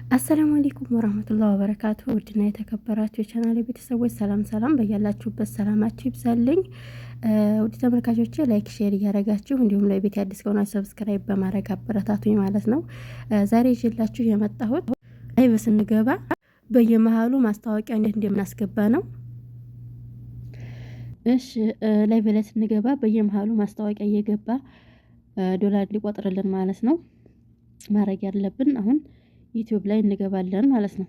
አሰላሙ አለይኩም ወራህመቱላሂ ወበረካቱ። ውድና የተከበራችሁ የቻናሌ ቤተሰቦች ሰላም በያላችሁበት ሰላማችሁ ይብዛልኝ። ውድ ተመልካቾቼ ላይክ ሼር እያደረጋችሁ እንዲሁም ለቤት አዲስ ከሆናችሁ ሰብስክራይብ በማድረግ አበረታቱኝ ማለት ነው። ዛሬ ይዤላችሁ የመጣሁት ላይቭ ስንገባ በየመሃሉ ማስታወቂያ እንዴት እንደምናስገባ ነው። እሺ ላይቭ ላይ ስንገባ በየመሃሉ ማስታወቂያ እየገባ ዶላር ሊቆጥርልን ማለት ነው። ማድረግ ያለብን አሁን ዩቲዩብ ላይ እንገባለን ማለት ነው።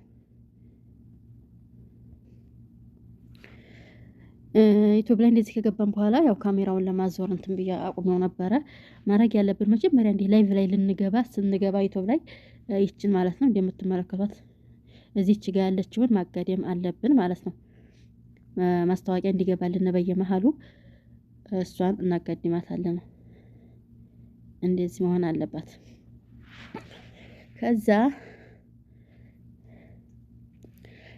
ዩቲዩብ ላይ እንደዚህ ከገባን በኋላ ያው ካሜራውን ለማዞር እንትን ብዬ አቁመው ነበረ። ማድረግ ያለብን መጀመሪያ እንዲህ ላይቭ ላይ ስንገባ ዩቲዩብ ላይ ይችን ማለት ነው እንደምትመለከቷት እዚች ጋር ያለችውን ማጋደም አለብን ማለት ነው። ማስታወቂያ እንዲገባልን በየመሃሉ እሷን እናጋድማታለን። እንደዚህ መሆን አለባት። ከዛ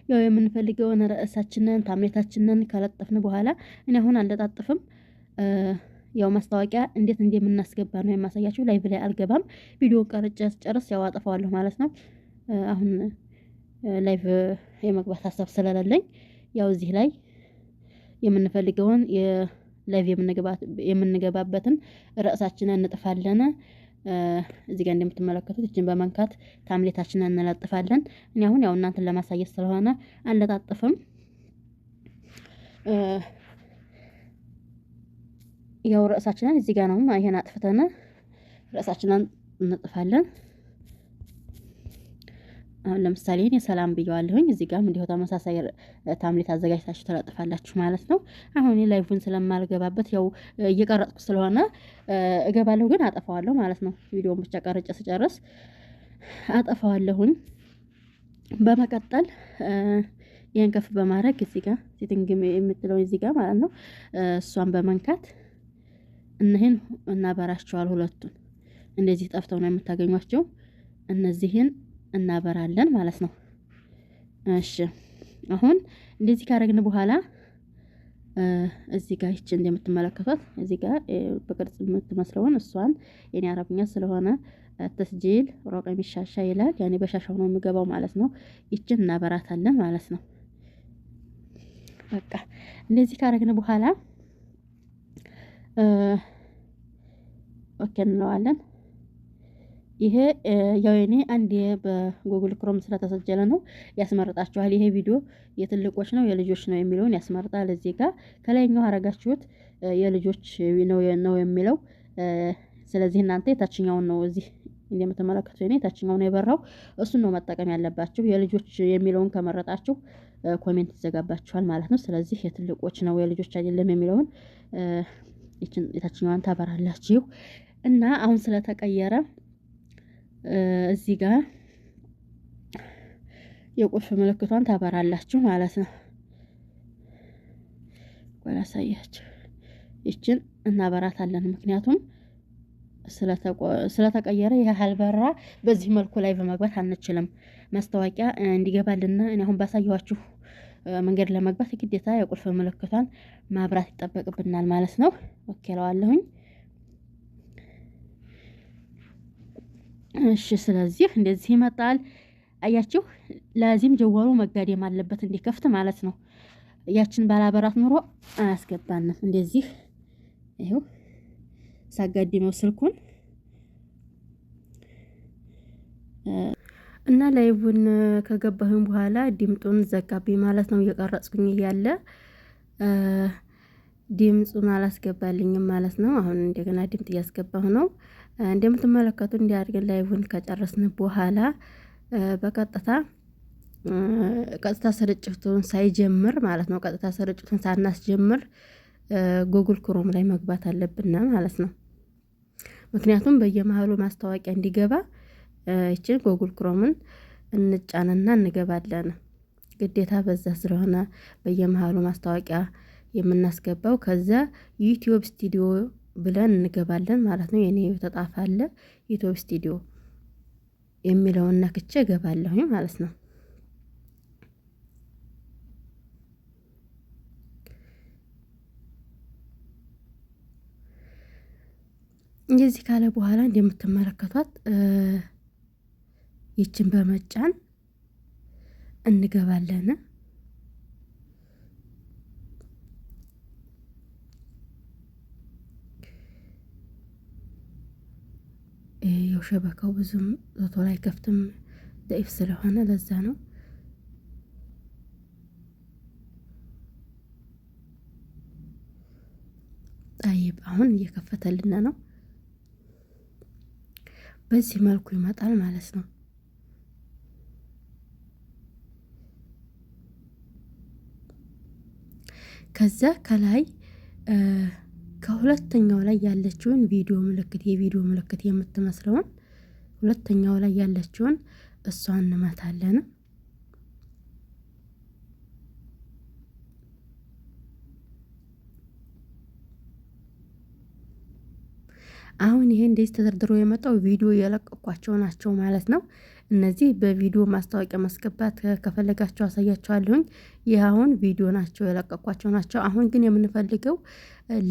ያው የምንፈልገውን ርዕሳችንን ታምኔታችንን ከለጠፍን በኋላ እኔ አሁን አልለጣጥፍም። ያው ማስታወቂያ እንዴት እንደምናስገባ ነው የማሳያችሁ። ላይቭ ላይ አልገባም። ቪዲዮ ቀርጬ ጨርስ ያው አጠፋዋለሁ ማለት ነው። አሁን ላይቭ የመግባት ሀሳብ ስለሌለኝ ያው እዚህ ላይ የምንፈልገውን የላይቭ የምንገባበትን ርዕሳችንን እንጥፋለን። እዚህ ጋር እንደምትመለከቱት እችን በመንካት ታምሌታችንን እንለጥፋለን። እኔ አሁን ያው እናንተን ለማሳየት ስለሆነ አልለጣጥፍም። ያው ርዕሳችንን እዚህ ጋር ነው። ይሄን አጥፍተን ርዕሳችንን እንጥፋለን። አሁን ለምሳሌ እኔ ሰላም ብየዋለሁኝ። እዚህ ጋርም እንዲሁ ተመሳሳይ ታምሌት አዘጋጅታችሁ ተለጥፋላችሁ ማለት ነው። አሁን እኔ ላይቭን ስለማልገባበት ያው እየቀረጽኩ ስለሆነ እገባለሁ፣ ግን አጠፋዋለሁ ማለት ነው። ቪዲዮውን ብቻ ቀርጬ ስጨርስ አጠፋዋለሁኝ። በመቀጠል ይሄን ከፍ በማድረግ እዚህ ጋር ሴቲንግ የምትለው እዚህ ጋር ማለት ነው እሷን በመንካት እነዚህን እናበራቸዋል። ሁለቱን እንደዚህ ጠፍተው ነው የምታገኟቸው። እነዚህን እናበራለን ማለት ነው። እሺ አሁን እንደዚህ ካረግን በኋላ እዚህ ጋር ይቺ እንደምትመለከቷት እዚህ ጋር በቅርጽ የምትመስለውን እሷን የኔ አረብኛ ስለሆነ ተስጂል ረቀም ሻሻ ይላል። ያኔ በሻሻው ነው የሚገባው ማለት ነው። ይቺን እናበራታለን ማለት ነው። በቃ እንደዚህ ካረግን በኋላ ኦኬ እንለዋለን። ይሄ ያው የኔ አንድ በጉግል ክሮም ስለተሰጀለ ነው ያስመርጣችኋል። ይሄ ቪዲዮ የትልቆች ነው የልጆች ነው የሚለውን ያስመርጣል። እዚህ ጋር ከላይኛው አረጋችሁት የልጆች ነው የሚለው። ስለዚህ እናንተ የታችኛውን ነው እዚህ እንደምትመለከቱት የኔ የታችኛው ነው የበራው። እሱን ነው መጠቀም ያለባችሁ። የልጆች የሚለውን ከመረጣችሁ ኮሜንት ይዘጋባችኋል ማለት ነው። ስለዚህ የትልቆች ነው የልጆች አይደለም የሚለውን የታችኛዋን ታበራላችሁ እና አሁን ስለተቀየረ እዚህ ጋር የቁልፍ ምልክቷን ታበራላችሁ ማለት ነው። ወላሳያችሁ ይችን እናበራታለን። ምክንያቱም ስለተቀየረ ያህል በራ በዚህ መልኩ ላይ በመግባት አንችልም። ማስታወቂያ እንዲገባልና እኔ አሁን ባሳየኋችሁ መንገድ ለመግባት ግዴታ የቁልፍ ምልክቷን ማብራት ይጠበቅብናል ማለት ነው። ኦኬ ለዋለሁኝ። እሺ ስለዚህ እንደዚህ ይመጣል። አያችሁ ለዚህም ጀዋሩ መጋደም አለበት እንዲከፍት ማለት ነው። ያችን ባላበራት ኑሮ አያስገባንም። እንደዚህ ይሄው ሳጋድመው ስልኩን እና ላይቭን ከገባሁኝ በኋላ ድምጡን ዘጋብኝ ማለት ነው። እየቀረጽኩኝ እያለ ድምጹን አላስገባልኝም ማለት ነው። አሁን እንደገና ድምጽ እያስገባሁ ነው። እንደምትመለከቱ እንዲያርገን ላይቭን ከጨረስን በኋላ በቀጥታ ስርጭቱን ሳይጀምር ማለት ነው። ቀጥታ ስርጭቱን ሳናስጀምር ጉግል ክሮም ላይ መግባት አለብን ማለት ነው። ምክንያቱም በየመሃሉ ማስታወቂያ እንዲገባ ይችን ጉግል ክሮምን እንጫንና እንገባለን። ግዴታ በዛ ስለሆነ በየመሃሉ ማስታወቂያ የምናስገባው። ከዛ ዩቲዩብ ስቱዲዮ ብለን እንገባለን ማለት ነው። የኔ ተጣፋለ ዩቲዩብ ስቱዲዮ የሚለውን ነክቼ እገባለሁ ማለት ነው። እንደዚህ ካለ በኋላ እንደምትመለከቷት ይችን በመጫን እንገባለን። ያው ሸበካው ብዙም ቶሎ አይከፍትም ደኢፍ ስለሆነ ለዛ ነው። ጠይብ አሁን እየከፈተልን ነው። በዚህ መልኩ ይመጣል ማለት ነው። ከዛ ከላይ ከሁለተኛው ላይ ያለችውን የቪዲዮ ምልክት የምትመስለውን ሁለተኛው ላይ ያለችውን እሷን እንመታለን። አሁን ይሄ እንደዚህ ተደርድሮ የመጣው ቪዲዮ የለቀኳቸው ናቸው ማለት ነው። እነዚህ በቪዲዮ ማስታወቂያ ማስገባት ከፈለጋቸው አሳያቸዋለሁኝ። ይህ አሁን ቪዲዮ ናቸው የለቀኳቸው ናቸው። አሁን ግን የምንፈልገው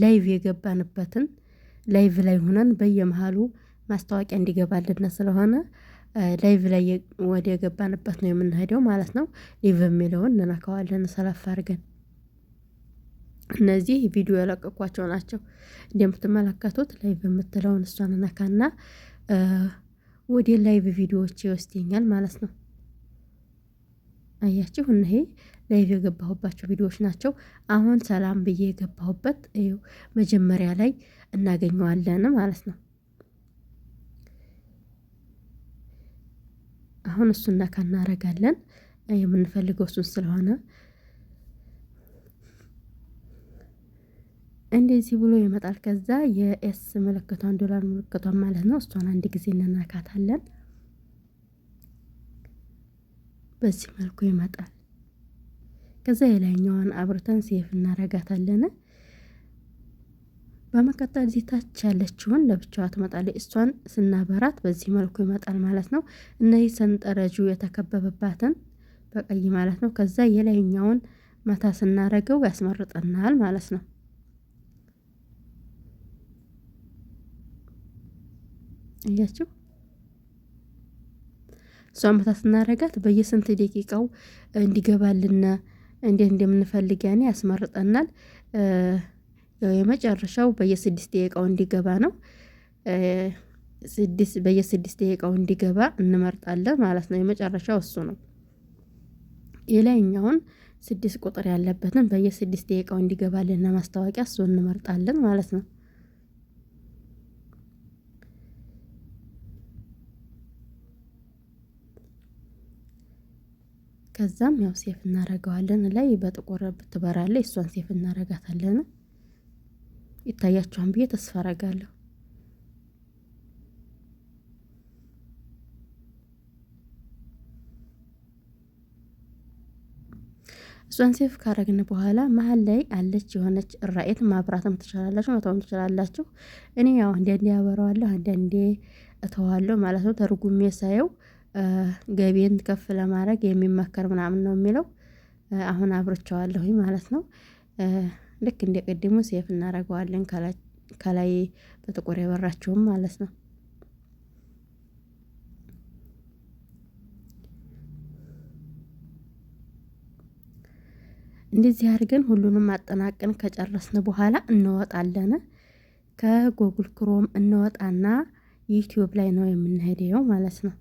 ላይቭ የገባንበትን ላይቭ ላይ ሆነን በየመሃሉ ማስታወቂያ እንዲገባልን ስለሆነ ላይቭ ላይ ወደ የገባንበት ነው የምንሄደው ማለት ነው። ላይቭ የሚለውን እንነካዋለን ሰለፍ አድርገን። እነዚህ ቪዲዮ የለቀኳቸው ናቸው። እንደምትመለከቱት ላይቭ የምትለውን እሷን ነካና ወደ ላይቭ ቪዲዮዎች ይወስደኛል ማለት ነው። አያችሁ እነሄ ላይቭ የገባሁባቸው ቪዲዮዎች ናቸው። አሁን ሰላም ብዬ የገባሁበት መጀመሪያ ላይ እናገኘዋለን ማለት ነው። አሁን እሱን ነካ እናደርጋለን። የምንፈልገው እሱን ስለሆነ እንደዚህ ብሎ ይመጣል። ከዛ የኤስ ምልክቷን ዶላር ምልክቷን ማለት ነው እሷን አንድ ጊዜ እንነካታለን። በዚህ መልኩ ይመጣል። ከዛ የላይኛዋን አብርተን ሴፍ እናረጋታለን። በመቀጠል እዚህ ታች ያለችውን ለብቻዋ ትመጣለች። እሷን ስናበራት በዚህ መልኩ ይመጣል ማለት ነው። እነዚህ ሰንጠረጁ የተከበበባትን በቀይ ማለት ነው። ከዛ የላይኛውን መታ ስናረገው ያስመርጠናል ማለት ነው። እያችሁ እሷን መታ ስናረጋት በየስንት ደቂቃው እንዲገባልና እንዴት እንደምንፈልግ ያኔ ያስመርጠናል። የመጨረሻው በየ6 ደቂቃው እንዲገባ ነው። በየ6 ደቂቃው እንዲገባ እንመርጣለን ማለት ነው። የመጨረሻው እሱ ነው። የላይኛውን 6 ቁጥር ያለበትን በየ6 ደቂቃው እንዲገባልና ማስታወቂያ እሱ እንመርጣለን ማለት ነው። ከዛም ያው ሴፍ እናረጋዋለን። ላይ በጥቁር ብትበራለች እሷን ሴፍ እናረጋታለን። ይታያችኋል ብዬ ተስፋ አረጋለሁ። እሷን ሴፍ ካረግን በኋላ መሀል ላይ አለች የሆነች ራኤት ማብራትም ትችላላችሁ፣ መተውም ትችላላችሁ። እኔ ያው አንዳንዴ ያበራዋለሁ አንዳንዴ እተዋለሁ ማለት ነው። ተርጉሜ ሳየው ገቢን ከፍ ለማድረግ የሚመከር ምናምን ነው የሚለው። አሁን አብርቸዋለሁኝ ማለት ነው። ልክ እንደ ቀድሞ ሴፍ እናደርገዋለን ከላይ በጥቁር የበራችውም ማለት ነው። እንደዚህ አድርገን ሁሉንም አጠናቀን ከጨረስን በኋላ እንወጣለን። ከጎግል ክሮም እንወጣና ዩቲዩብ ላይ ነው የምንሄደው ማለት ነው።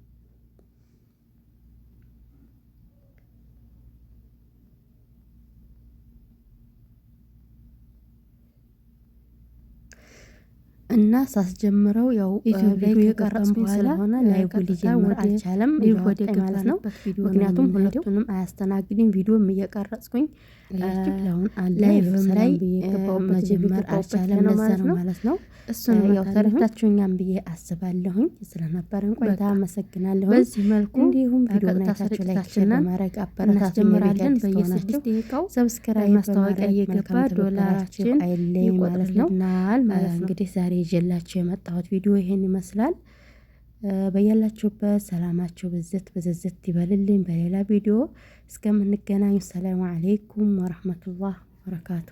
እና ሳስጀምረው ያው ቪዲዮ የቀረጽኩኝ ስለሆነ ላይቭ ሊጀምር አልቻለም። ላይቭ ወደ ማለት ነው። ምክንያቱም ሁለቱንም አያስተናግድም። ቪዲዮም እየቀረጽኩኝ ላይቭም ላይ መጀመር አልቻለም። ለዛ ነው ማለት ነው። እሱን ያው ተረድታችሁኛም ብዬ አስባለሁኝ። ስለነበረን ቆይታ አመሰግናለሁ። በዚህ መልኩ እንዲሁም ቪዲዮ ናይታችሁ ላይክ ማድረግ አበረታቱኝ። ጀምራለን በየ6 ደቂቃው ሰብስክራይብ ማስታወቂያ እየገባ ዶላራችን አይለይ ማለት ነው። እንግዲህ ዛሬ ይዤላችሁ የመጣሁት ቪዲዮ ይሄን ይመስላል። በያላችሁበት ሰላማችሁ ብዝት ይበልልኝ። በሌላ ቪዲዮ እስከምንገናኝ ሰላም አለይኩም ወራህመቱላህ ወበረካቱ።